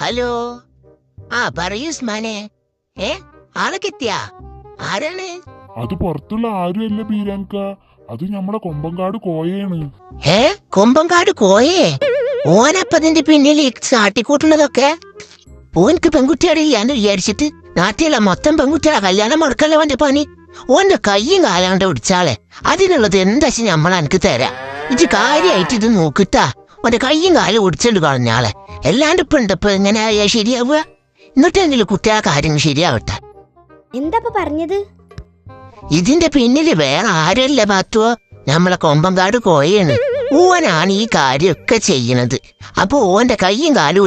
Hello. പറയൂ ഉസ്മാനെ. ആളൊക്കെ എത്തിയാ? ആരാണ്? അത് പുറത്തുള്ള ആരുമല്ല ബീരാൻക, അത് നമ്മളെ കൊമ്പങ്കാട് കോയയാണ്. കൊമ്പങ്കാട് കോയേ? ഓനപ്പതിന്റെ പിന്നിൽ ചാട്ടിക്കൂട്ടുന്നതൊക്കെ? ഓനക്ക് പെൺകുട്ടികളില്ലാന്ന് വിചാരിച്ചിട്ട് നാട്ടിലെ മൊത്തം പെൺകുട്ടികളെ കല്യാണം മുടക്കല്ലേ ഓന്റെ പണി. ഓന്റെ കയ്യും കാലാണ്ട് പിടിച്ചാളെ, അതിനുള്ളത് എന്താ നമ്മൾ എനിക്ക് തരാം. ഇത് കാര്യമായിട്ട് ഇത് നോക്കിട്ടാ ഓന്റെ കയ്യും കാലും ഒടിച്ചിട്ട് കളഞ്ഞാളെ. എല്ലാണ്ട് ഇപ്പൊ ഉണ്ടപ്പോ എങ്ങനെ ശരിയാവുക? എന്നിട്ടെങ്കിലും കുട്ടികളെ കാര്യങ്ങൾ ശരിയാവട്ടെ. എന്താ പറഞ്ഞത്? ഇതിന്റെ പിന്നില് വേറെ ആരല്ല പാത്തുവോ, നമ്മളെ കൊമ്പങ്കാട് കോയാണ്. ഓനാണ് ഈ കാര്യമൊക്കെ ചെയ്യണത്. അപ്പൊ ഓന്റെ കയ്യും കാലും